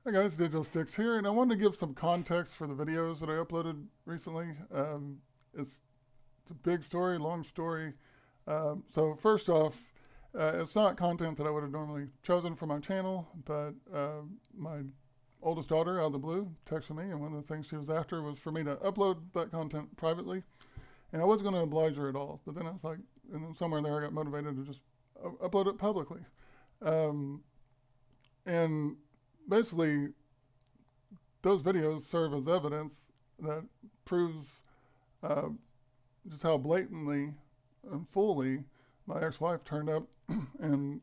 Hi guys, Digital Sticks here, and I wanted to give some context for the videos that I uploaded recently. It's, it's a big story, long story. So first off, it's not content that I would have normally chosen for my channel, but my oldest daughter, out of the blue, texted me, and one of the things she was after was for me to upload that content privately, and I wasn't going to oblige her at all. But then I was like, and then somewhere in there, I got motivated to just upload it publicly. Um, and basically, those videos serve as evidence that proves uh, just how blatantly and fully my ex-wife turned up and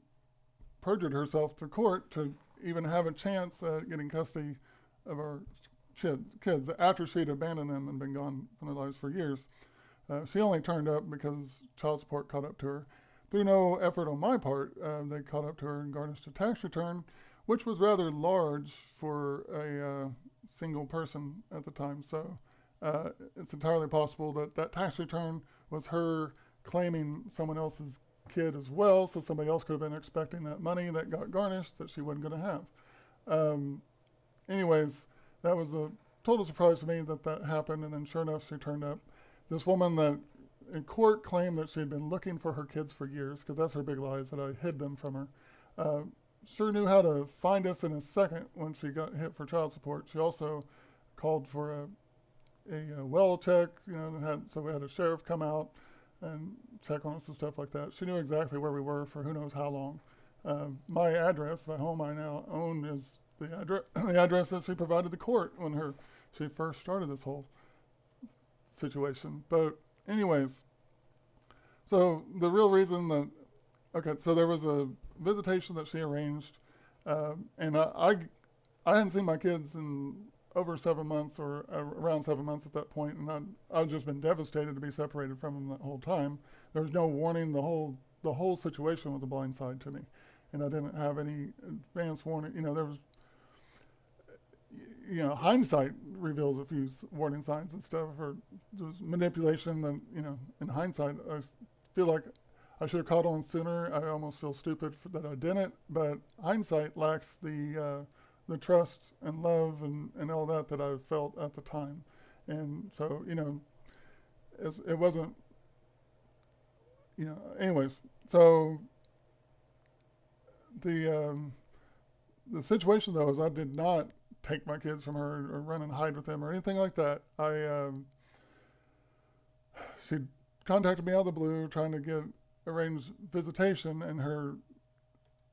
perjured herself to court to even have a chance at getting custody of our kids after she'd abandoned them and been gone from their lives for years. She only turned up because child support caught up to her. Through no effort on my part, they caught up to her and garnished a tax return, which was rather large for a single person at the time. So it's entirely possible that that tax return was her claiming someone else's kid as well, so somebody else could have been expecting that money that got garnished that she wasn't going to have. Um, anyways, that was a total surprise to me that that happened, and then sure enough, she turned up. This woman that in court claimed that she had been looking for her kids for years, because that's her big lie, is that I hid them from her. Uh, sure knew how to find us in a second when she got hit for child support. She also called for a well check, so we had a sheriff come out and check on us and stuff like that. She knew exactly where we were for who knows how long. My address, the home I now own, is the address that she provided the court when she first started this whole situation. But anyways, so the real reason that okay, so there was a visitation that she arranged, and I hadn't seen my kids in over 7 months or around 7 months at that point, and I'd just been devastated to be separated from them that whole time. There was no warning. The whole situation was a blind side to me, and I didn't have any advance warning. There was hindsight reveals a few warning signs and stuff, or there's manipulation. And in hindsight, I feel like I should have caught on sooner. I almost feel stupid that I didn't. But hindsight lacks the trust and love and all that I felt at the time. And so it wasn't. Anyways, so the the situation though is I did not take my kids from her or run and hide with them or anything like that. She contacted me out of the blue trying to get arrange visitation, and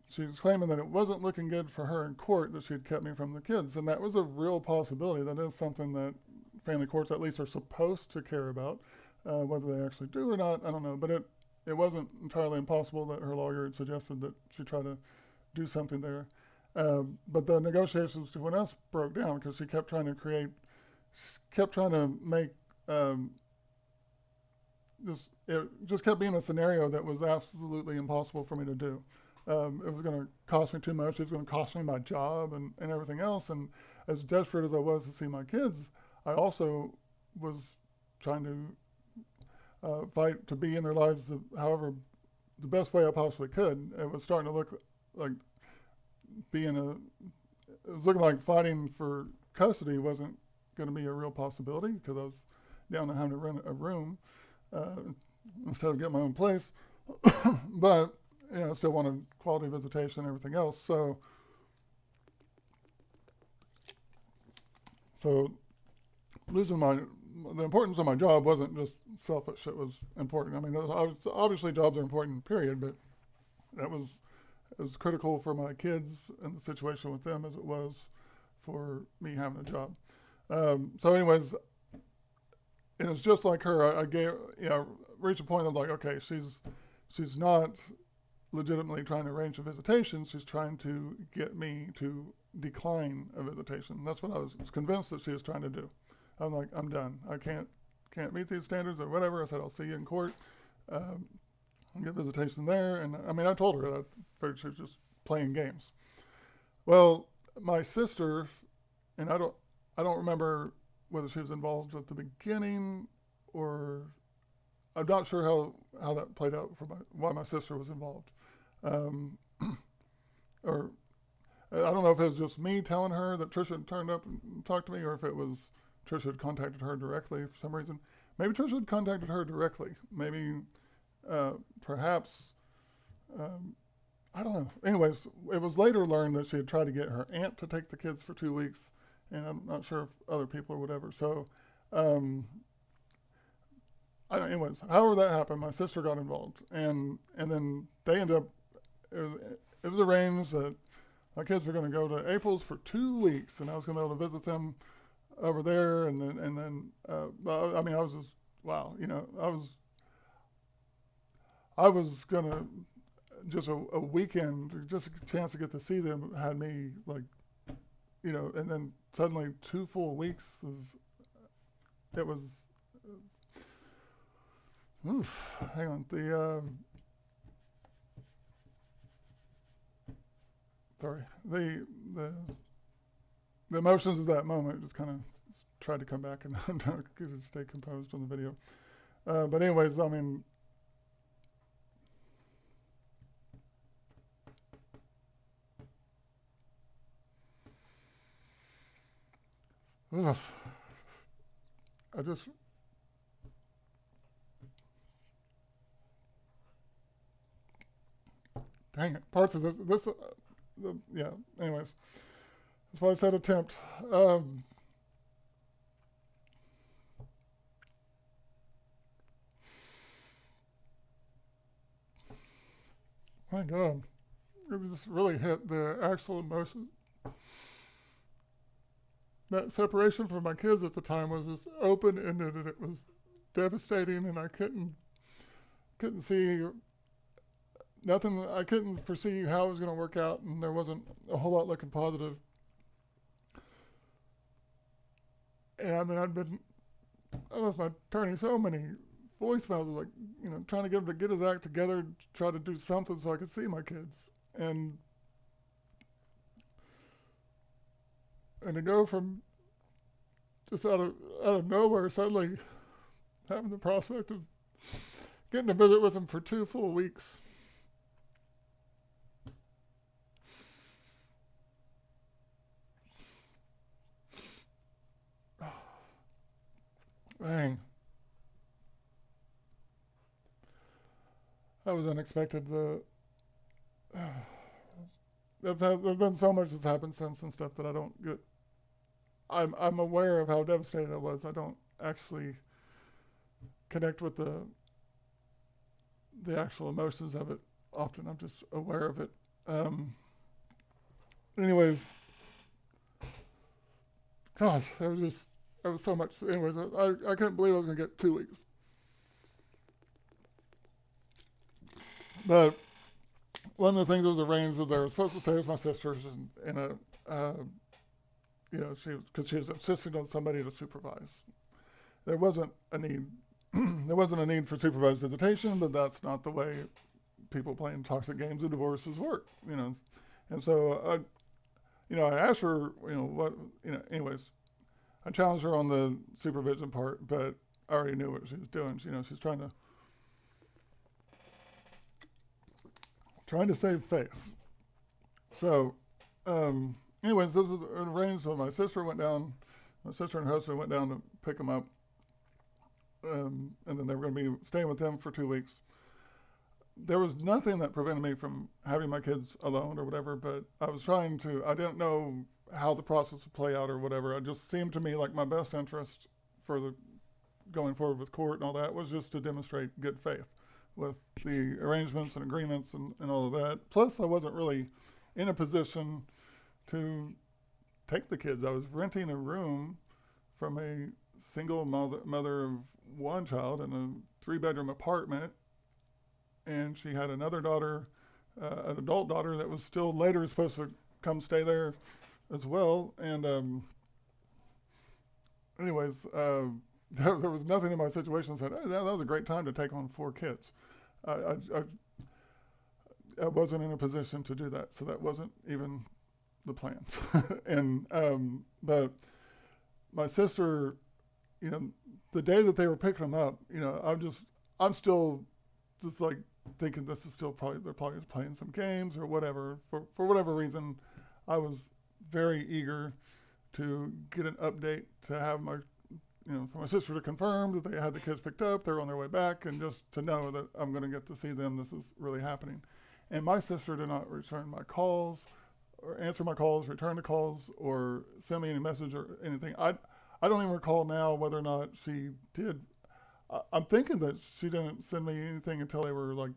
she was claiming that it wasn't looking good for her in court that she had kept me from the kids, and that was a real possibility. That is something that family courts at least are supposed to care about. Whether they actually do or not, I don't know. But it wasn't entirely impossible that her lawyer had suggested that she try to do something there. But the negotiations between us broke down because she kept trying to make it just kept being a scenario that was absolutely impossible for me to do. It was going to cost me too much. It was going to cost me my job and everything else. And as desperate as I was to see my kids, I also was trying to fight to be in their lives however the best way I possibly could. It was starting to look like being a it was looking like fighting for custody wasn't going to be a real possibility because I was down to having to rent a room uh, instead of getting my own place. But I still wanted quality visitation and everything else. So losing the importance of my job wasn't just selfish. It was important. I mean, obviously jobs are important, period. But that was it was critical for my kids and the situation with them as it was for me having a job. So, anyways, it was just like her. I gave reached a point of like, okay, she's not legitimately trying to arrange a visitation. She's trying to get me to decline a visitation. That's what I was convinced that she was trying to do. I'm like, I'm done. I can't meet these standards or whatever. I said, I'll see you in court. Um, get visitation there. And I mean, I told her that I figured she was just playing games. Well, my sister, and I don't remember whether she was involved at the beginning or I'm not sure how that played out for why my sister was involved. Um, or I don't know if it was just me telling her that Trisha had turned up and talked to me, or if it was Trisha had contacted her directly for some reason. Maybe Trisha had contacted her directly. Maybe, perhaps, um, I don't know. Anyways, it was later learned that she had tried to get her aunt to take the kids for 2 weeks, and I'm not sure if other people or whatever. So, um, anyways, however that happened, my sister got involved, and then they ended up. It was arranged that my kids were going to go to April's for 2 weeks, and I was going to be able to visit them over there, I mean, I was just wow, I was gonna just a weekend, just a chance to get to see them had me like, and then suddenly 2 full weeks of it was. Oof, hang on, sorry, the the the emotions of that moment just kind of tried to come back and could stay composed on the video. But anyways, I mean, ugh, I just dang it, parts of yeah. Anyways, that's why I said attempt. My God, it just really hit the actual emotion. That separation from my kids at the time was just open ended, and it was devastating, and I couldn't see nothing. I couldn't foresee how it was going to work out, and there wasn't a whole lot looking positive. And I mean, I was my attorney so many voicemails, like trying to get him to get his act together, try to do something so I could see my kids, and to go from just out of nowhere suddenly having the prospect of getting to visit with them for 2 full weeks. Dang, that was unexpected. There's been so much that's happened since and stuff that I don't get. I'm aware of how devastated I was. I don't actually connect with the actual emotions of it often. I'm just aware of it. Anyways, gosh, there was so much. Anyways, I couldn't believe I was gonna get 2 weeks. But one of the things that was arranged was I was supposed to stay with my sisters in a, because she was insisting on somebody to supervise. There wasn't a need. There wasn't a need for supervised visitation, but that's not the way people playing toxic games of divorces work. And so I asked her, what, anyways, I challenged her on the supervision part, but I already knew what she was doing. She's trying to save face. So, anyways, this was arranged. So my sister and her husband went down to pick them up, and then they were going to be staying with them for 2 weeks. There was nothing that prevented me from having my kids alone or whatever, but I didn't know how the process would play out or whatever. It just seemed to me like my best interest for the going forward with court and all that was just to demonstrate good faith with the arrangements and agreements and all of that. Plus, I wasn't really in a position to take the kids. I was renting a room from a single mother of one child in a 3-bedroom apartment, and she had another daughter, an adult daughter that was still later supposed to come stay there as well. And anyways, there was nothing in my situation that said, hey, that was a great time to take on 4 kids. I wasn't in a position to do that, so that wasn't even the plan. And but my sister, the day that they were picking them up, I'm still just like thinking this is still they're probably playing some games or whatever. For whatever reason, I was very eager to get an update, to have my, for my sister to confirm that they had the kids picked up, they're on their way back, and just to know that I'm going to get to see them. This is really happening. And my sister did not return my calls, or answer my calls, return the calls, or send me any message or anything. I don't even recall now whether or not she did. I'm thinking that she didn't send me anything until they were like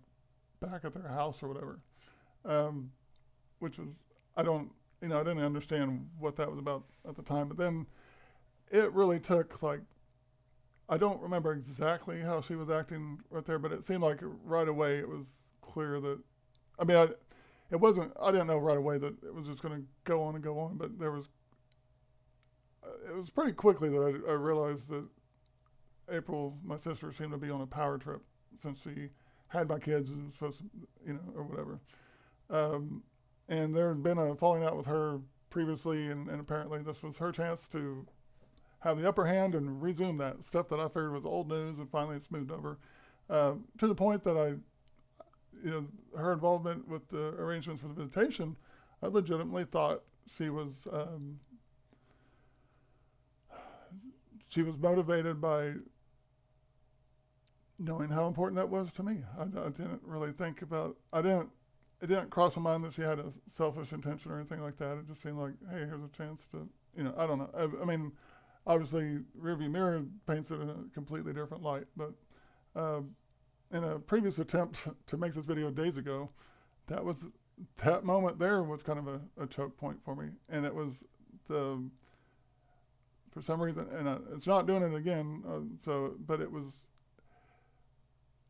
back at their house or whatever, um, which was, I don't, I didn't understand what that was about at the time. But then it really took like, I don't remember exactly how she was acting right there, but it seemed like right away it was clear that, I mean, it wasn't, I didn't know right away that it was just going to go on and go on, but it was pretty quickly that I realized that April, my sister, seemed to be on a power trip since she had my kids and was supposed to, or whatever. Um, and there had been a falling out with her previously, and apparently this was her chance to have the upper hand and resume that stuff that I figured was old news, and finally it's moved over to the point that her involvement with the arrangements for the visitation, I legitimately thought she was motivated by knowing how important that was to me. I didn't really think about, it didn't cross my mind that she had a selfish intention or anything like that. It just seemed like, hey, here's a chance to, I don't know. I mean, obviously, rearview mirror paints it in a completely different light. But in a previous attempt to make this video days ago, that moment there was kind of a choke point for me. And it was for some reason, and it's not doing it again, but it was,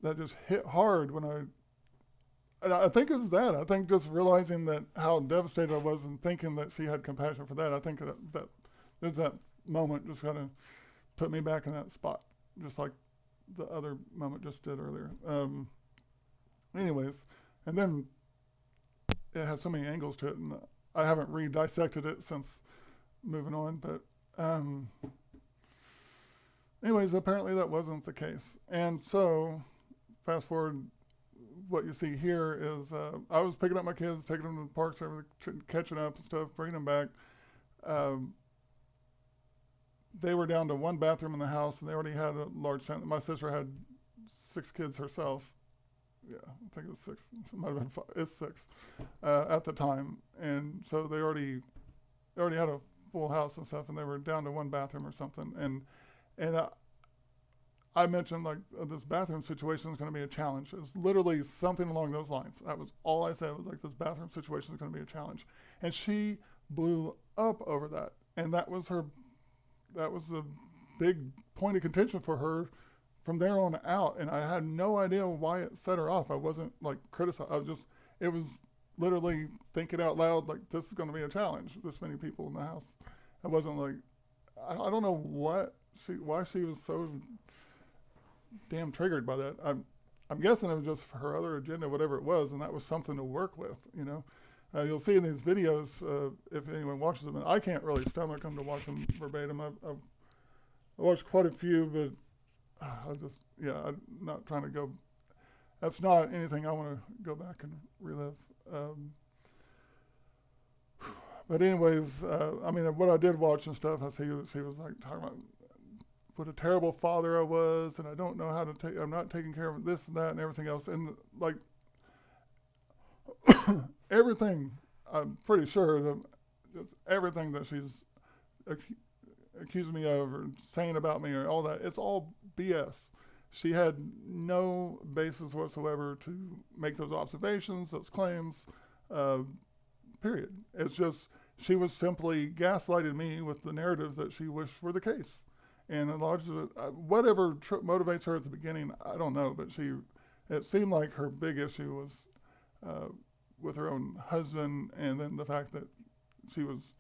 that just hit hard and I think it was that. I think just realizing that how devastated I was and thinking that she had compassion for that, I think that there's that moment just kind of put me back in that spot, just like the other moment just did earlier. Anyways, and then it had so many angles to it, and I haven't re-dissected it since moving on, but anyways, apparently that wasn't the case. And so, fast forward, what you see here is I was picking up my kids, taking them to the parks, catching up and stuff, bringing them back. They were down to one bathroom in the house, and they already had a large family. My sister had 6 kids herself. Yeah, I think it was 6. It might have been 5. It's 6 at the time, and so they already had a full house and stuff, and they were down to one bathroom or something. And I mentioned like this bathroom situation is going to be a challenge. It's literally something along those lines. That was all I said, was like, this bathroom situation is going to be a challenge. And she blew up over that. And that was the big point of contention for her from there on out. And I had no idea why it set her off. I wasn't like criticizing. It was literally thinking out loud, like, this is going to be a challenge, this many people in the house. I wasn't like, I don't know why she was so damn triggered by that. I'm guessing it was just for her other agenda, whatever it was, and that was something to work with, You'll see in these videos, if anyone watches them, and I can't really stomach them to watch them verbatim. I've watched quite a few, but I'm not trying to go, that's not anything I want to go back and relive. But anyways, what I did watch and stuff, I see that she was like talking about what a terrible father I was, and I don't know how to take, I'm not taking care of this and that and everything else. And like everything, I'm pretty sure that just everything that she's accusing me of or saying about me or all that, it's all BS. She had no basis whatsoever to make those observations, those claims, period. It's just, she was simply gaslighting me with the narrative that she wished were the case. And a lot of whatever motivates her at the beginning, I don't know, but it seemed like her big issue was with her own husband, and then the fact that she was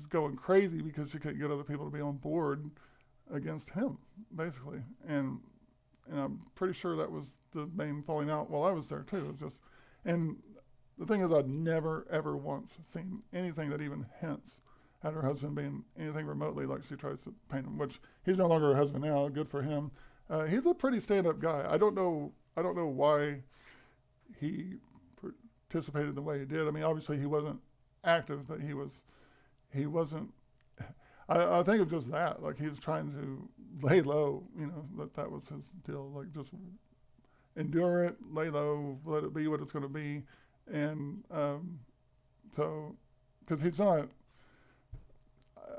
going crazy because she couldn't get other people to be on board against him, basically. And I'm pretty sure that was the main falling out while I was there too. It's just, and the thing is, I'd never ever once seen anything that even hints at her husband being anything remotely like she tries to paint him, which he's no longer her husband now, good for him. He's a pretty stand-up guy. I don't know why he participated the way he did. I mean, obviously he wasn't active, but he wasn't. I think it was just that, like he was trying to lay low, that was his deal, like just endure it, lay low, let it be what it's going to be, and so because he's not,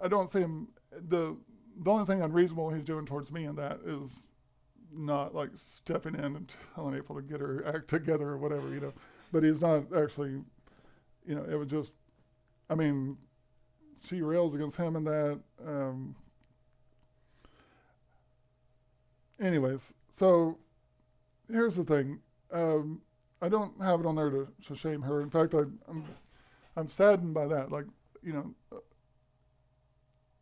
I don't see him. The only thing unreasonable he's doing towards me in that is not like stepping in and telling April to get her act together or whatever, But he's not actually, it was just, I mean, she rails against him in that. Anyways, so here's the thing. I don't have it on there to shame her. In fact, I'm saddened by that. Like,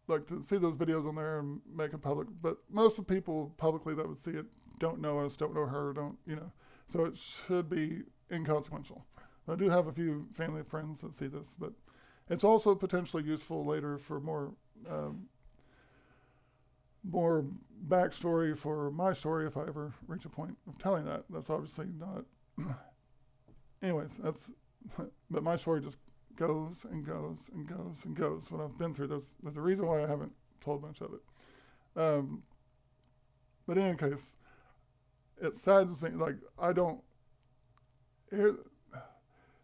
like to see those videos on there and make it public. But most of the people publicly that would see it don't know us, don't know her, So it should be inconsequential. I do have a few family and friends that see this, but it's also potentially useful later for more backstory for my story if I ever reach a point of telling that. That's obviously not. Anyways, but my story just goes and goes and goes and goes. What I've been through, there's a reason why I haven't told much of it. But in any case, it saddens me. Like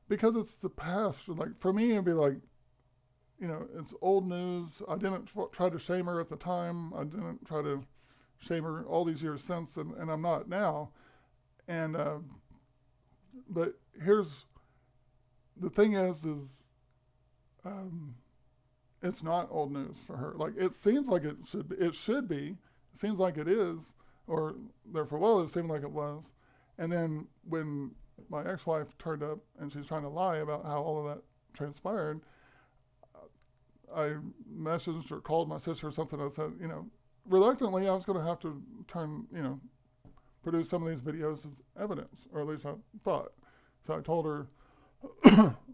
because it's the past. Like for me, it'd be like, it's old news. I didn't try to shame her at the time. I didn't try to shame her all these years since, and I'm not now. And but here's the thing is it's not old news for her. Like it seems like it should be. It should be. It seems like it is, or there for a while it seemed like it was. And then when my ex-wife turned up and she's trying to lie about how all of that transpired, I messaged or called my sister or something. I said, reluctantly, I was going to have to produce some of these videos as evidence, or at least I thought. So I told her,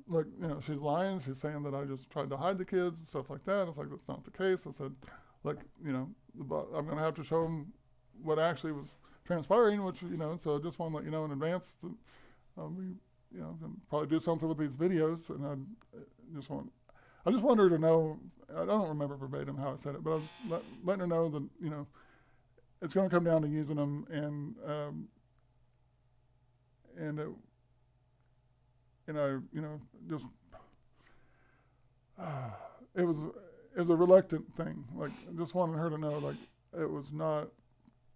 look, she's lying. She's saying that I just tried to hide the kids and stuff like that. It's like, that's not the case. I said, look, I'm going to have to show them what actually was transpiring, which, so I just want to let you know in advance that we, can probably do something with these videos. And I just want her to know, I don't remember verbatim how I said it, but I was letting her know that, it's going to come down to using them, and just it was a reluctant thing. Like, I just wanted her to know, like, it was not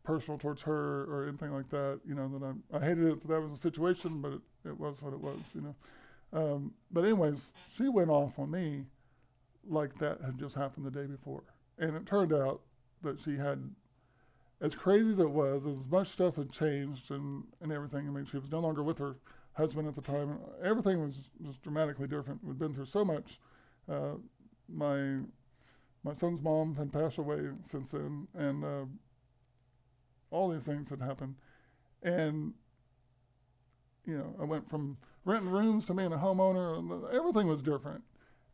personal towards her or anything like that. That I hated it that was a situation, but it was what it was. But anyways, she went off on me like that had just happened the day before, and it turned out that she had, as crazy as it was, as much stuff had changed and everything. I mean, she was no longer with her husband at the time. Everything was just dramatically different. We'd been through so much. My son's mom had passed away since then, and all these things had happened. And I went from renting rooms to being a homeowner, and everything was different.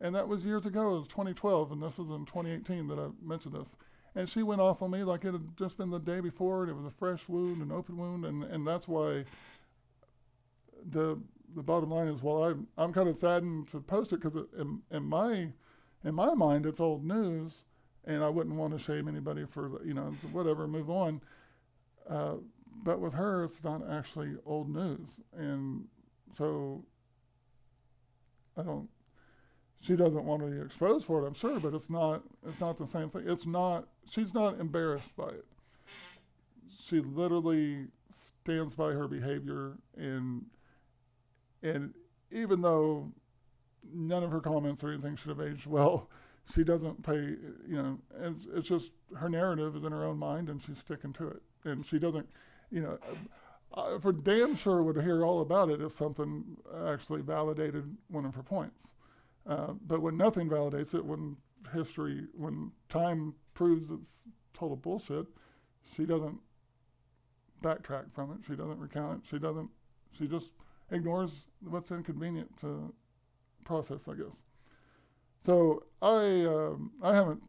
And that was years ago. It was 2012, and this was in 2018 that I mentioned this. And she went off on me like it had just been the day before, and it was a fresh wound, an open wound, and that's why the bottom line is, well, I'm kind of saddened to post it because in my mind it's old news, and I wouldn't want to shame anybody for whatever, move on. But with her, it's not actually old news, and so she doesn't want to be exposed for it, I'm sure, but it's not the same thing. She's not embarrassed by it. She literally stands by her behavior, and even though none of her comments or anything should have aged well, she doesn't pay, it's just her narrative is in her own mind, and she's sticking to it. And she doesn't, for damn sure would hear all about it if something actually validated one of her points. But when nothing validates it, when time proves it's total bullshit, she doesn't backtrack from it. She doesn't recount it. She just ignores what's inconvenient to process, I guess. So I haven't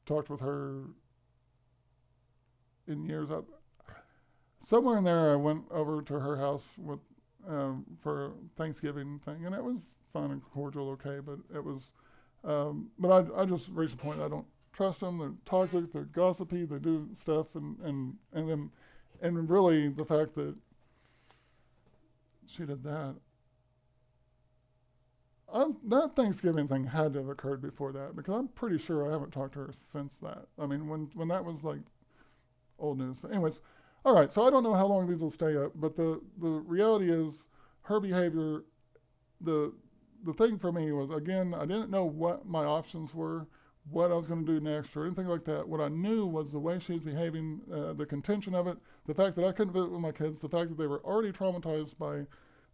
talked with her in years. Somewhere in there, I went over to her house with for a Thanksgiving thing, and it was fun and cordial, okay, but it was, but I just reached a point I don't trust them. They're toxic, they're gossipy, they do stuff, and really the fact that she did that. That Thanksgiving thing had to have occurred before that because I'm pretty sure I haven't talked to her since that. I mean, when that was like old news. But anyways, all right. So I don't know how long these will stay up, but the reality is her behavior. The the thing for me was again I didn't know what my options were, what I was going to do next, or anything like that. What I knew was the way she was behaving, the contention of it, the fact that I couldn't visit with my kids, the fact that they were already traumatized by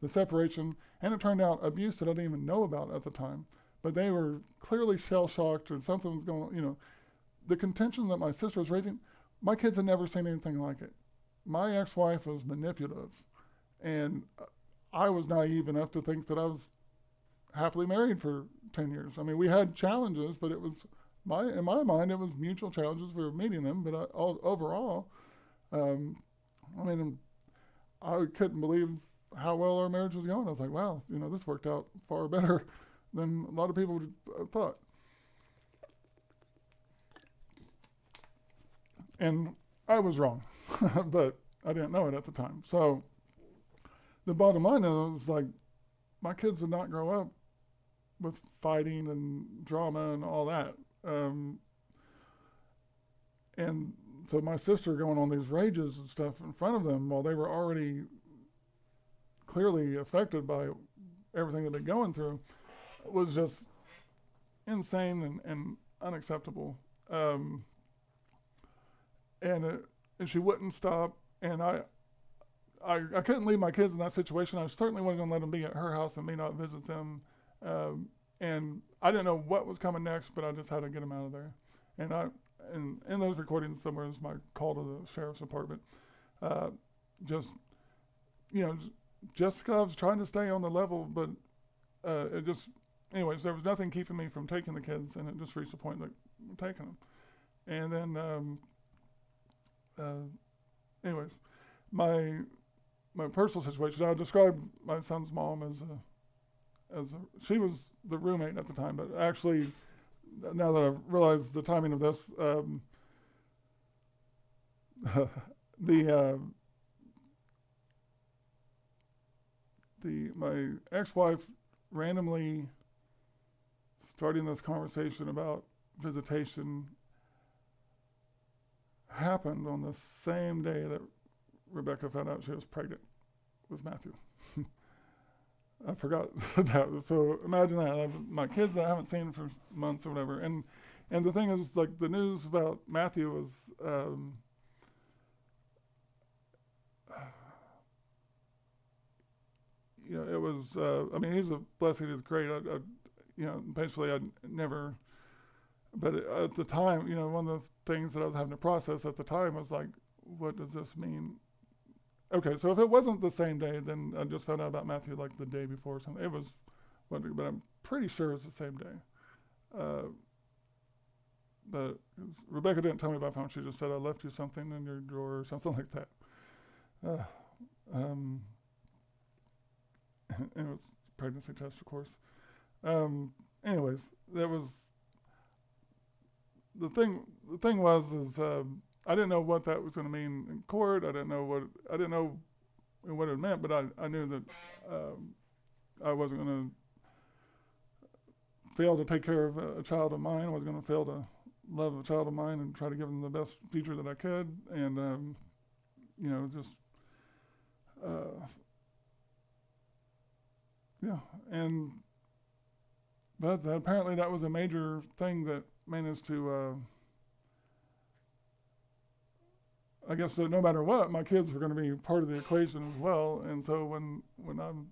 the separation, and it turned out abuse that I didn't even know about at the time. But they were clearly shell shocked or something was going on. The contention that my sister was raising, my kids had never seen anything like it. My ex-wife was manipulative, and I was naive enough to think that I was happily married for 10 years. I mean, we had challenges, but it was in my mind, it was mutual challenges. We were meeting them, but overall, um, I mean, I couldn't believe how well our marriage was going. I was like, wow, this worked out far better than a lot of people thought. And I was wrong, but I didn't know it at the time. So the bottom line is like, my kids did not grow up with fighting and drama and all that. And so my sister going on these rages and stuff in front of them while they were already clearly affected by everything that they're going through was just insane and unacceptable. And she wouldn't stop. And I couldn't leave my kids in that situation. I certainly wasn't going to let them be at her house and me not visit them. And I didn't know what was coming next, but I just had to get them out of there. And in those recordings somewhere is my call to the sheriff's department. Just, Jessica, I was trying to stay on the level, but anyways, there was nothing keeping me from taking the kids, and it just reached a point that I'm taking them. And then, anyways, my personal situation, I described my son's mom as she was the roommate at the time, but actually, now that I've realized the timing of this, my ex-wife randomly starting this conversation about visitation happened on the same day that Rebecca found out she was pregnant with Matthew. I forgot that. So imagine that. I have my kids that I haven't seen for months or whatever. And the thing is, like, the news about Matthew was, it was, I mean, he's a blessing. He's great. Eventually I'd never, but at the time, one of the things that I was having to process at the time was like, what does this mean? Okay, so if it wasn't the same day, then I just found out about Matthew like the day before or something. It was, but I'm pretty sure it's the same day. But Rebecca didn't tell me by phone. She just said, I left you something in your drawer or something like that. And it was a pregnancy test, of course. Anyways, that was, the thing was, I didn't know what that was going to mean in court. I didn't know what it meant, but I knew that I wasn't going to fail to take care of a child of mine. I was going to fail to love a child of mine and try to give them the best future that I could. And, yeah. But apparently that was a major thing that made us to, I guess that no matter what, my kids were going to be part of the equation as well. And so when I'm,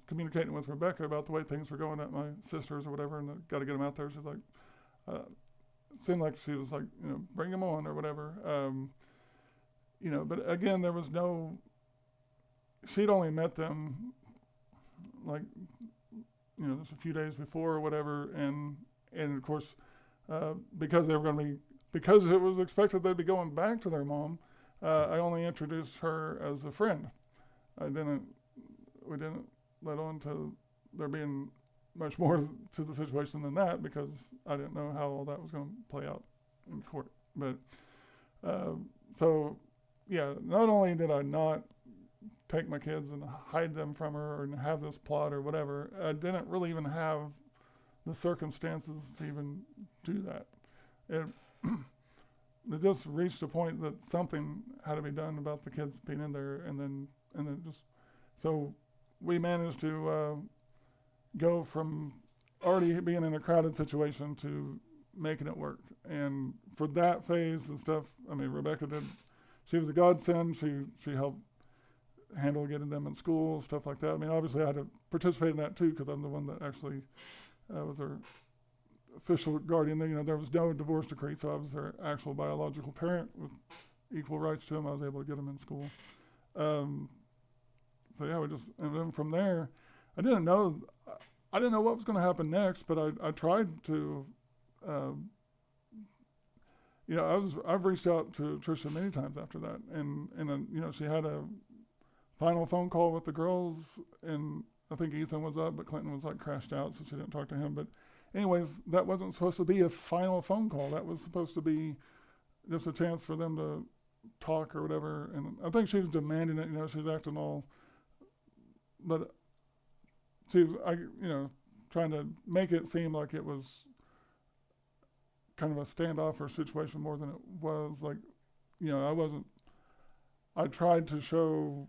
communicating with Rebecca about the way things were going at my sister's or whatever, and I got to get them out there, she's like, it seemed like she was like, bring them on or whatever. But again, there was she'd only met them like, just a few days before or whatever. And of course, because it was expected they'd be going back to their mom, I only introduced her as a friend. I didn't we didn't let on to there being much more to the situation than that, because I didn't know how all that was going to play out in court. But so yeah, not only did I not take my kids and hide them from her and have this plot or whatever, I didn't really even have the circumstances to even do that. It, it just reached a point that something had to be done about the kids being in there, and then just so we managed to go from already being in a crowded situation to making it work. And for that phase and stuff, I mean, Rebecca did. She was a godsend. She helped handle getting them in school, stuff like that. I mean, obviously I had to participate in that too, because I'm the one that actually was their official guardian. You know, there was no divorce decree, so I was their actual biological parent with equal rights to them. I was able to get them in school. So yeah, and then from there, I didn't know what was going to happen next, but I tried to, you know, I've reached out to Tricia many times after that, and you know, she had a final phone call with the girls, and I think Ethan was up, but Clinton was like crashed out, so she didn't talk to him. But anyways, that wasn't supposed to be a final phone call. That was supposed to be just a chance for them to talk or whatever. And I think she was demanding it. You know, she was acting all, but she was, you know, trying to make it seem like it was kind of a standoffish situation more than it was. Like, you know, I tried to show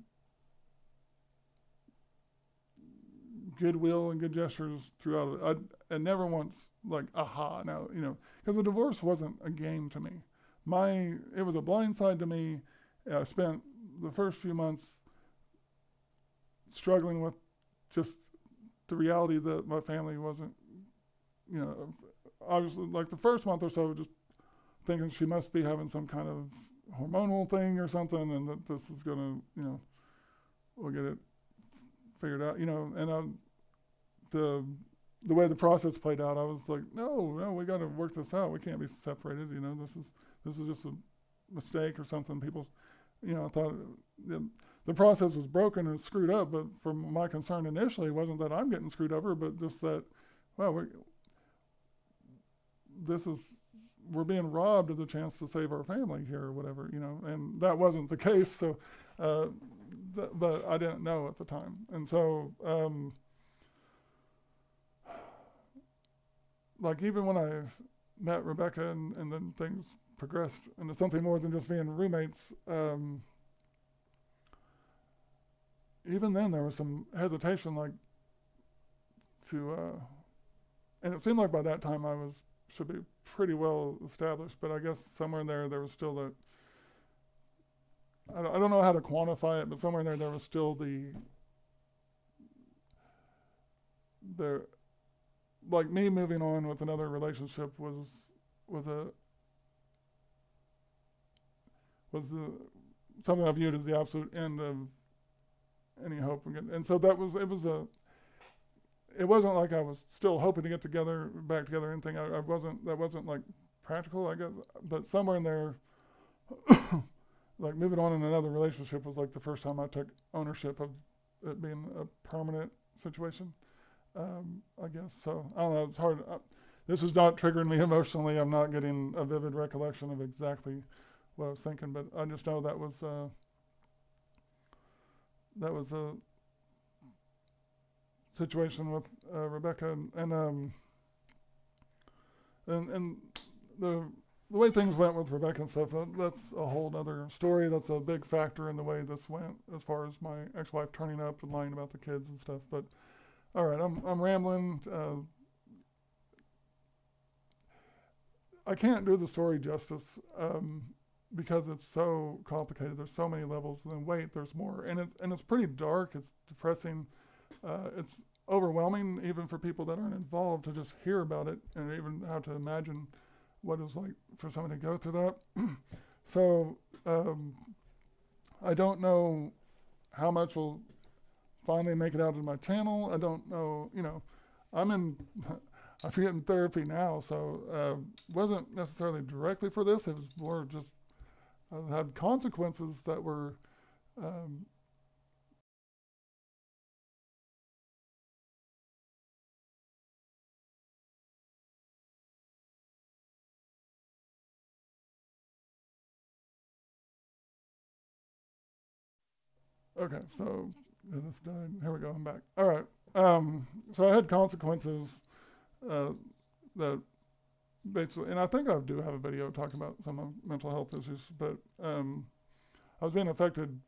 goodwill and good gestures throughout it. I never once like, aha, now, you know, because the divorce wasn't a game to me. It was a blind side to me. I spent the first few months struggling with just the reality that my family wasn't, you know, obviously like the first month or so, just thinking she must be having some kind of hormonal thing or something, and that this is gonna, you know, we'll get it figured out, you know. And the way the process played out, I was like, no, we got to work this out. We can't be separated. You know, this is just a mistake or something. People, you know, I thought the process was broken and screwed up. But from my concern initially, wasn't that I'm getting screwed over, but just that, well, we're being robbed of the chance to save our family here or whatever, you know. And that wasn't the case. So, but I didn't know at the time, and so. Like even when I met Rebecca and then things progressed into something more than just being roommates, even then there was some hesitation, like and it seemed like by that time should be pretty well established, but I guess somewhere in there was still that, I don't know how to quantify it, but somewhere in there was still the like me moving on with another relationship was something I viewed as the absolute end of any hope again. And so it wasn't like I was still hoping to get back together or anything. That wasn't like practical, I guess. But somewhere in there, like moving on in another relationship was like the first time I took ownership of it being a permanent situation. I guess so. I don't know. It's hard. This is not triggering me emotionally. I'm not getting a vivid recollection of exactly what I was thinking, but I just know that was a situation with Rebecca, and the way things went with Rebecca and stuff. That's a whole other story. That's a big factor in the way this went, as far as my ex-wife turning up and lying about the kids and stuff. But all right, I'm rambling. I can't do the story justice because it's so complicated. There's so many levels, and then wait, there's more, and it's pretty dark. It's depressing. It's overwhelming even for people that aren't involved to just hear about it, and even how to imagine what it's like for someone to go through that. So I don't know how much will finally make it out of my channel. I don't know, you know, I'm in therapy now, so wasn't necessarily directly for this. It was more just I had consequences that were Okay, so this died. Here we go. I'm back. All right. So I had consequences uh, that basically, and I think I do have a video talking about some of mental health issues, but I was being affected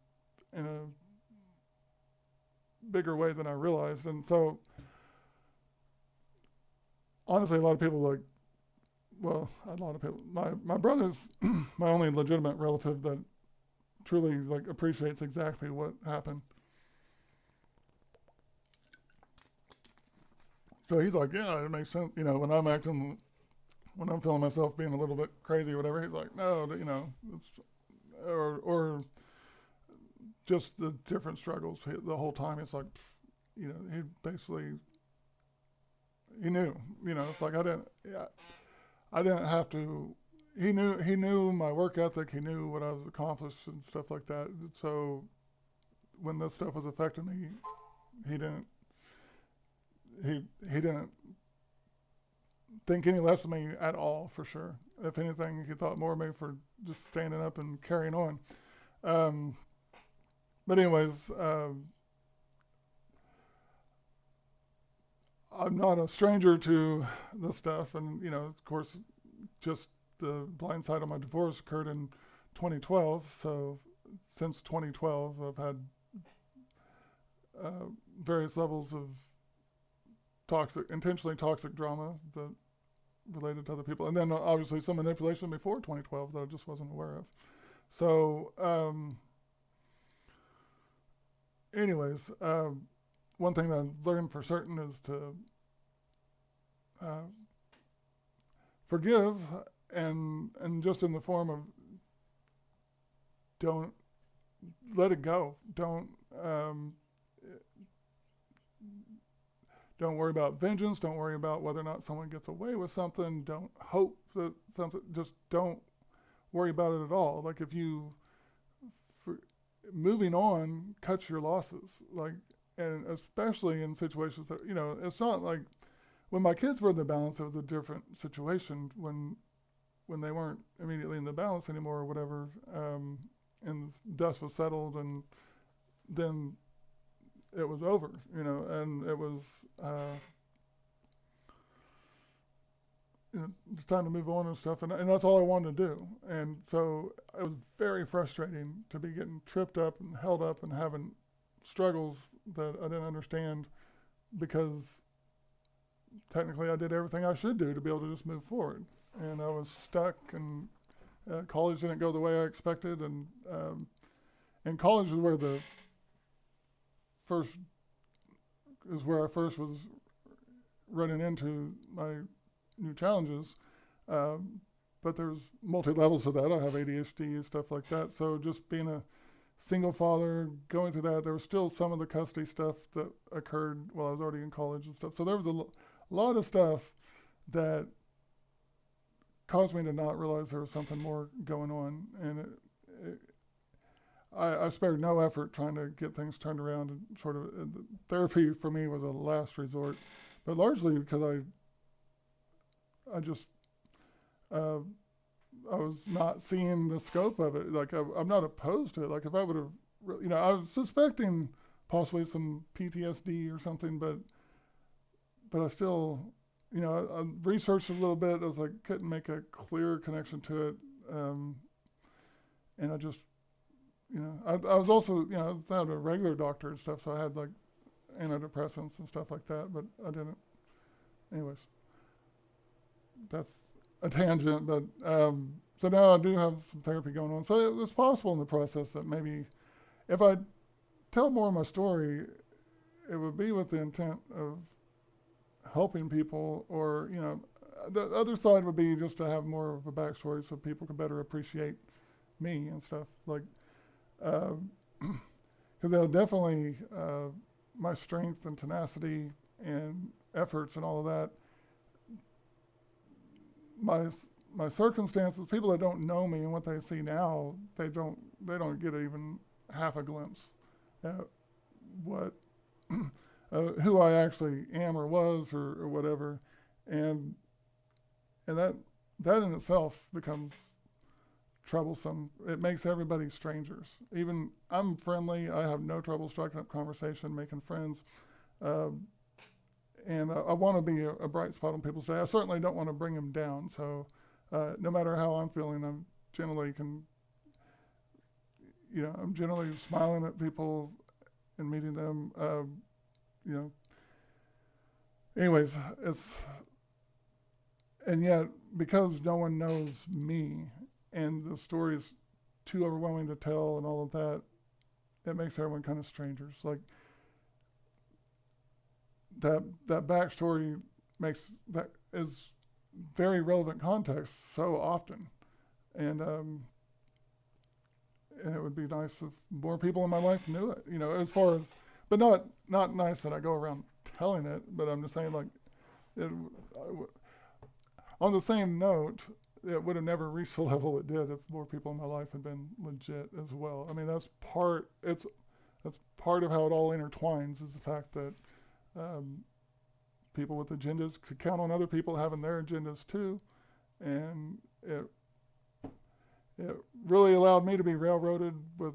in a bigger way than I realized. And so, honestly, a lot of people like, well, a lot of people, my brother's my only legitimate relative that truly like appreciates exactly what happened. So he's like, yeah, it makes sense. You know, when I'm feeling myself being a little bit crazy or whatever, he's like, no, you know, it's, or just the different struggles the whole time. It's like, you know, he basically, he knew, you know, it's like yeah, I didn't have to, he knew my work ethic. He knew what I was accomplished and stuff like that. So when this stuff was affecting me, he didn't, he didn't think any less of me at all, for sure. If anything, he thought more of me for just standing up and carrying on. Um, but anyways, I'm not a stranger to this stuff, and you know, of course, just the blind side of my divorce occurred in 2012. So since 2012, I've had uh, various levels of intentionally toxic drama that related to other people, and then obviously some manipulation before 2012 that I just wasn't aware of. So, anyways, one thing that I've learned for certain is to uh, forgive, and just in the form of don't let it go. Um, don't worry about vengeance. Don't worry about whether or not someone gets away with something. Don't hope that something. Just don't worry about it at all. Like if you, for, moving on, cut your losses. Like, and especially in situations that, you know, it's not like when my kids were in the balance, it was a different situation. When they weren't immediately in the balance anymore or whatever, and the dust was settled, and then it was over, you know, and it was, you know, it's time to move on and stuff, and that's all I wanted to do. And so it was very frustrating to be getting tripped up and held up and having struggles that I didn't understand, because technically I did everything I should do to be able to just move forward. And I was stuck, and college didn't go the way I expected, and college is where the first is where I first was running into my new challenges. Um, but there's multi levels of that. I have ADHD and stuff like that. So just being a single father, going through that, there was still some of the custody stuff that occurred while I was already in college and stuff. So there was lot of stuff that caused me to not realize there was something more going on. And I spared no effort trying to get things turned around, and sort of therapy for me was a last resort, but largely because I just uh, I was not seeing the scope of it. Like I'm not opposed to it. Like if I would have, you know, I was suspecting possibly some PTSD or something, but I still, you know, I researched a little bit. I was like, couldn't make a clear connection to it, and I just, you know, I was also, you know, I had a regular doctor and stuff, so I had like antidepressants and stuff like that, but I didn't. Anyways, that's a tangent, but so now I do have some therapy going on. So it was possible in the process that maybe if I tell more of my story, it would be with the intent of helping people, or you know, the other side would be just to have more of a backstory so people can better appreciate me and stuff. Like, because they'll definitely my strength and tenacity and efforts and all of that. My my circumstances, people that don't know me and what they see now, they don't get even half a glimpse at what who I actually am or was, or whatever, and that in itself becomes troublesome. It makes everybody strangers. Even I'm friendly. I have no trouble striking up conversation, making friends. Um, and I want to be a bright spot on people's day. I certainly don't want to bring them down. So no matter how I'm feeling, I'm generally can, I'm generally smiling at people and meeting them. You know, anyways, and yet because no one knows me and the story is too overwhelming to tell and all of that, it makes everyone kind of strangers. Like that backstory that is very relevant context so often, and and it would be nice if more people in my life knew it. As far as, but not nice that I go around telling it. But I'm just saying, like, it, on the same note, it would have never reached the level it did if more people in my life had been legit as well. I mean, that's part of how it all intertwines, is the fact that people with agendas could count on other people having their agendas too, and it really allowed me to be railroaded with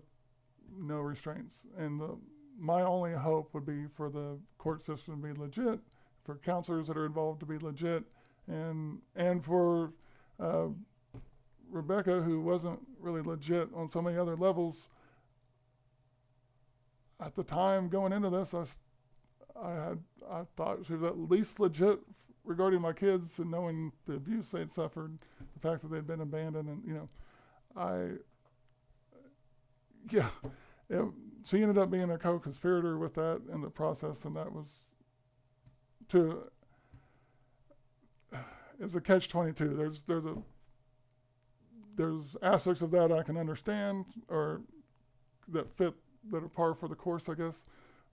no restraints. And my only hope would be for the court system to be legit, for counselors that are involved to be legit, and for Rebecca, who wasn't really legit on so many other levels. At the time going into this, I thought she was at least legit regarding my kids and knowing the abuse they'd suffered, the fact that they'd been abandoned, and she ended up being a co-conspirator with that in the process, and that was it's a catch-22. There's aspects of that I can understand, or that are par for the course, I guess.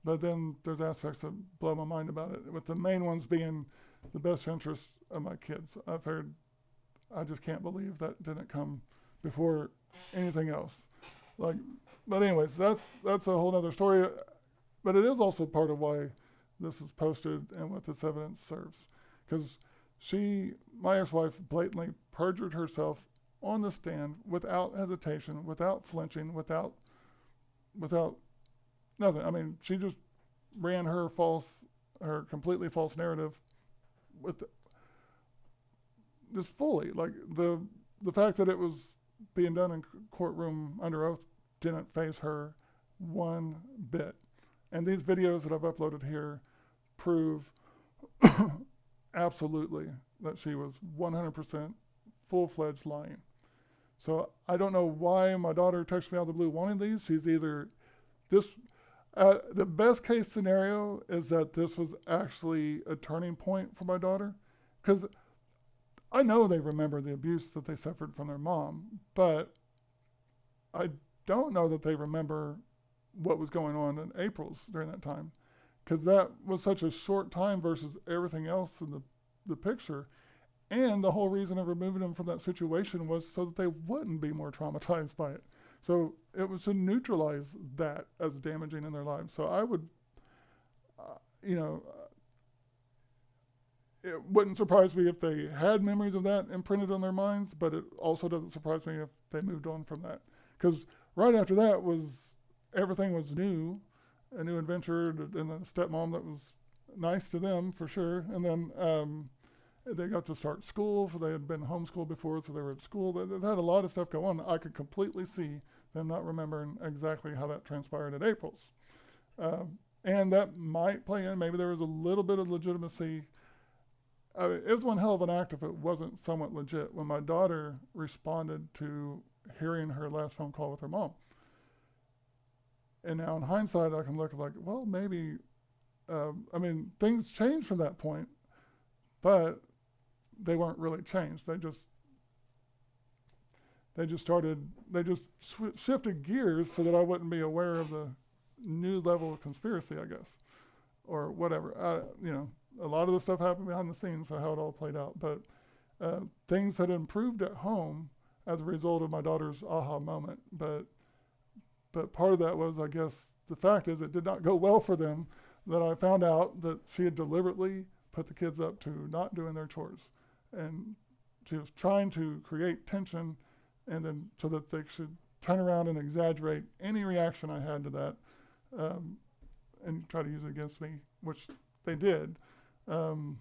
But then there's aspects that blow my mind about it, with the main ones being the best interest of my kids. I just can't believe that didn't come before anything else. But anyways, that's a whole other story. But it is also part of why this is posted and what this evidence serves. Because my ex-wife, blatantly perjured herself on the stand without hesitation, without flinching, without nothing. I mean, she just ran her completely false narrative just fully. Like the fact that it was being done in courtroom under oath didn't faze her one bit. And these videos that I've uploaded here prove absolutely that she was 100% full-fledged lying. So I don't know why my daughter texted me out of the blue wanting these. She's either the best case scenario is that this was actually a turning point for my daughter, because I know they remember the abuse that they suffered from their mom, but I don't know that they remember what was going on in April's during that time, because that was such a short time versus everything else in the picture. And the whole reason of removing them from that situation was so that they wouldn't be more traumatized by it. So it was to neutralize that as damaging in their lives. So I would, it wouldn't surprise me if they had memories of that imprinted on their minds, but it also doesn't surprise me if they moved on from that. Because right after that everything was new, a new adventure, and a stepmom that was nice to them for sure. And then they got to start school, so they had been homeschooled before, so they were at school. They had a lot of stuff go on. I could completely see them not remembering exactly how that transpired at April's. And that might play in. Maybe there was a little bit of legitimacy. It was one hell of an act if it wasn't somewhat legit. When my daughter responded to hearing her last phone call with her mom. And now in hindsight, I can look like, well, maybe, things changed from that point, but they weren't really changed. They just shifted gears so that I wouldn't be aware of the new level of conspiracy, I guess, or whatever. A lot of the stuff happened behind the scenes, so how it all played out. But things had improved at home as a result of my daughter's aha moment. But part of that was, I guess, the fact is it did not go well for them, that I found out that she had deliberately put the kids up to not doing their chores. And she was trying to create tension and then so that they should turn around and exaggerate any reaction I had to that, um, and try to use it against me, which they did. Um,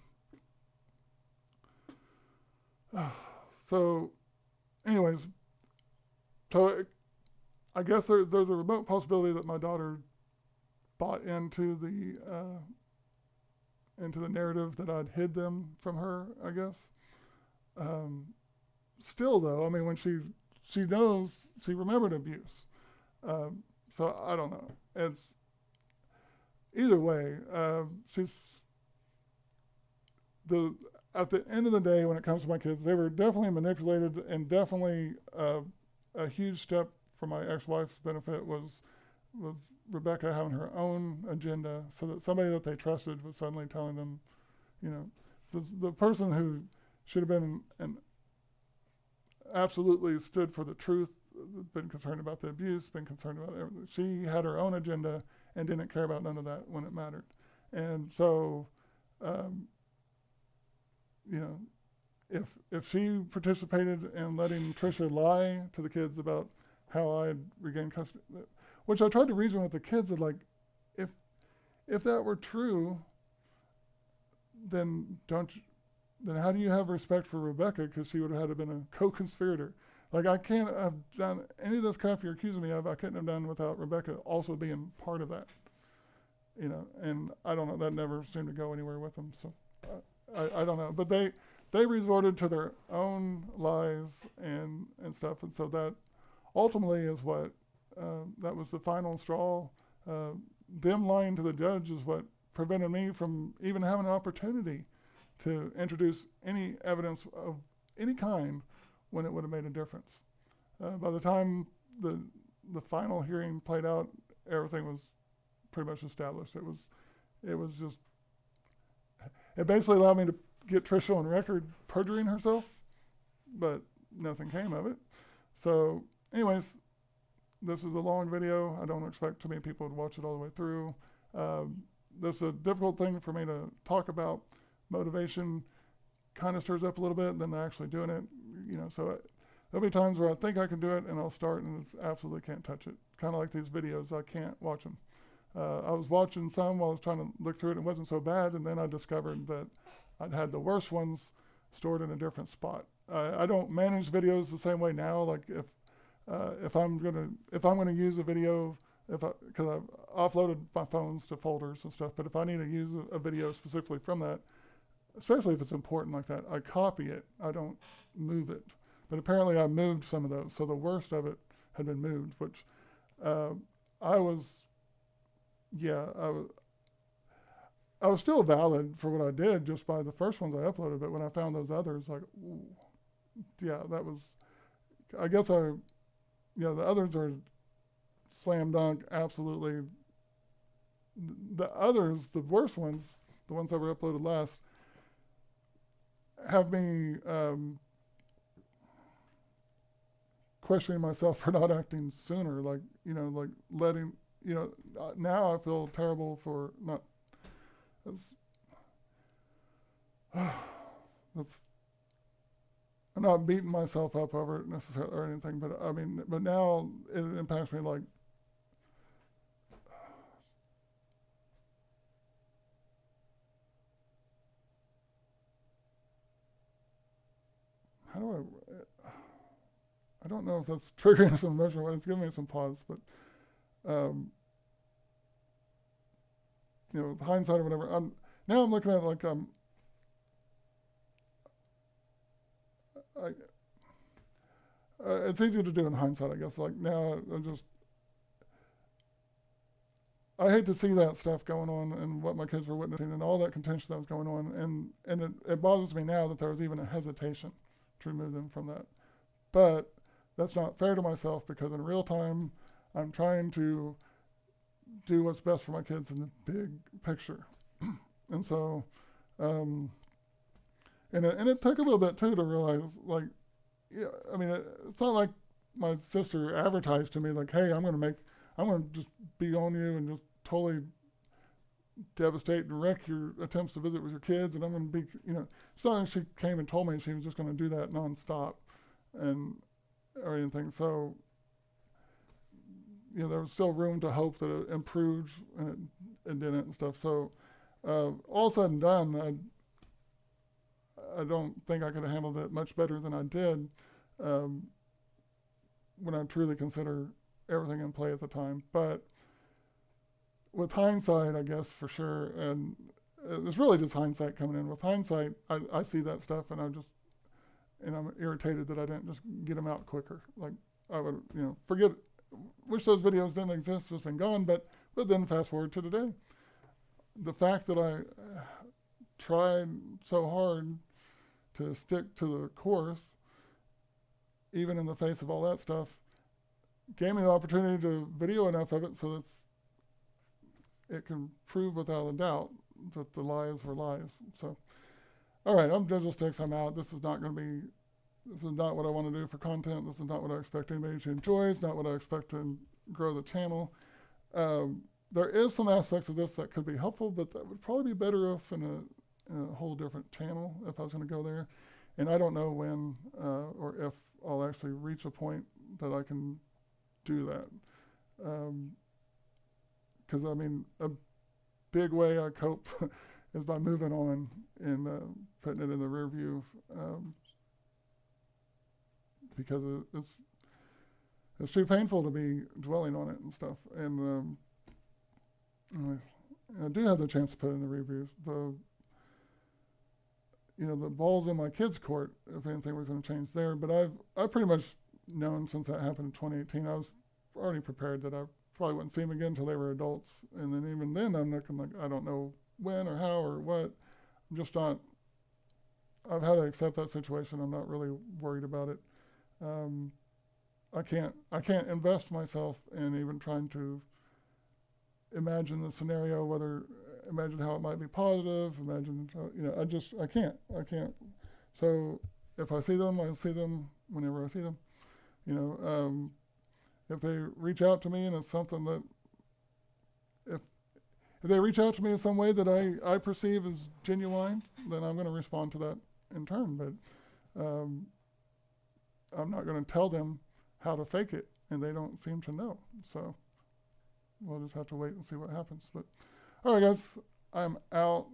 so, anyways, so I guess there's a remote possibility that my daughter bought into the narrative that I'd hid them from her, I guess. Um, Still, though, I mean, when she knows, she remembered abuse. So I don't know. It's either way. She's the At the end of the day, when it comes to my kids, they were definitely manipulated, and definitely a huge step for my ex-wife's benefit was Rebecca having her own agenda, so that somebody that they trusted was suddenly telling them, you know, the person who should have been an absolutely stood for the truth, been concerned about the abuse, been concerned about everything. She had her own agenda and didn't care about none of that when it mattered. And so, um, you know, if she participated in letting Trisha lie to the kids about how I had regained custody, which I tried to reason with the kids that, like, if if that were true, then don't you, then how do you have respect for Rebecca, because she would have had to been a co-conspirator? Like, I can't have done any of this crap you're accusing me of. I couldn't have done without Rebecca also being part of that, you know. And I don't know, that never seemed to go anywhere with them. So I don't know, but they resorted to their own lies and stuff, and so that ultimately is what that was the final straw. Them lying to the judge is what prevented me from even having an opportunity to introduce any evidence of any kind when it would have made a difference. By the time the final hearing played out, everything was pretty much established. It was just, it basically allowed me to get Trisha on record perjuring herself, but nothing came of it. So, anyways, this is a long video. I don't expect too many people to watch it all the way through. This is a difficult thing for me to talk about. Motivation kind of stirs up a little bit, then actually doing it, you know. So there'll be times where I think I can do it and I'll start and it's absolutely can't touch it. Kind of like these videos, I can't watch them. I was watching some while I was trying to look through it, and it wasn't so bad, and then I discovered that I'd had the worst ones stored in a different spot. I don't manage videos the same way now. Like, if I'm gonna use a video, because I've offloaded my phones to folders and stuff, but if I need to use a video specifically from that, especially if it's important like that, I copy it. I don't move it. But apparently I moved some of those, so the worst of it had been moved, which I was still valid for what I did just by the first ones I uploaded, but when I found those others, like, ooh, yeah, that was, I guess the others are slam dunk, absolutely. The others, the worst ones, the ones that were uploaded last, have me questioning myself for not acting sooner. Like, you know, like letting, you know, now I feel terrible for not, that's, I'm not beating myself up over it necessarily or anything, but I mean, but now it impacts me like, how do I don't know if that's triggering some emotion, it's giving me some pause, but, you know, with hindsight or whatever, now I'm looking at it like I, it's easier to do in hindsight, I guess. Like, now I hate to see that stuff going on and what my kids were witnessing and all that contention that was going on, and it bothers me now that there was even a hesitation to remove them from that. But that's not fair to myself, because in real time, I'm trying to do what's best for my kids in the big picture. And so, and it took a little bit too to realize, like, yeah, I mean, it's not like my sister advertised to me like, hey, I'm going to just be on you and just totally devastate and wreck your attempts to visit with your kids, and I'm going to be, you know, it's not like she came and told me she was just going to do that nonstop. And or anything. So, there was still room to hope that it improved, and it didn't and stuff. So, all said and done, I don't think I could have handled it much better than I did, um, when I truly consider everything in play at the time. But with hindsight, I guess for sure, and it's really just hindsight coming in. With hindsight, I see that stuff, and I'm irritated that I didn't just get them out quicker. Like, I would, forget, wish those videos didn't exist, just been gone. But then fast forward to today, the fact that I tried so hard to stick to the course, even in the face of all that stuff, gave me the opportunity to video enough of it so that it can prove without a doubt that the lies were lies. So, all right, I'm Digital Sticks. I'm out. This is not what I want to do for content. This is not what I expect anybody to enjoy. It's not what I expect to grow the channel. There is some aspects of this that could be helpful, but that would probably be better off in a whole different channel if I was going to go there. And I don't know when or if I'll actually reach a point that I can do that. Because, a big way I cope is by moving on and putting it in the rear view, because it's too painful to be dwelling on it and stuff. And I do have the chance to put it in the rear view. The ball's in my kids' court if anything was going to change there. But I've pretty much known since that happened in 2018. I was already prepared that I probably wouldn't see them again until they were adults. And then even then, I'm looking like, I don't know when or how or what. I'm just not. I've had to accept that situation. I'm not really worried about it. I can't invest myself in even trying to imagine the scenario, imagine how it might be positive, imagine, I can't. So if I see them, I'll see them whenever I see them. If they reach out to me and it's something that, if they reach out to me in some way that I perceive as genuine, then I'm going to respond to that in turn. But I'm not going to tell them how to fake it, and they don't seem to know. So we'll just have to wait and see what happens. But all right, guys, I'm out.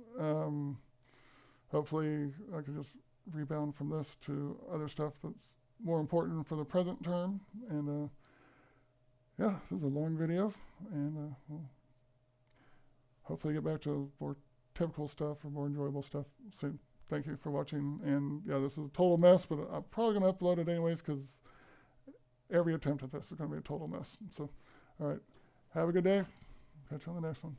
Hopefully I can just rebound from this to other stuff that's more important for the present term. And yeah, this is a long video, and we'll hopefully get back to more typical stuff or more enjoyable stuff soon. Thank you for watching. And yeah, this is a total mess, but I'm probably going to upload it anyways because every attempt at this is going to be a total mess. So, all right, have a good day. Catch you on the next one.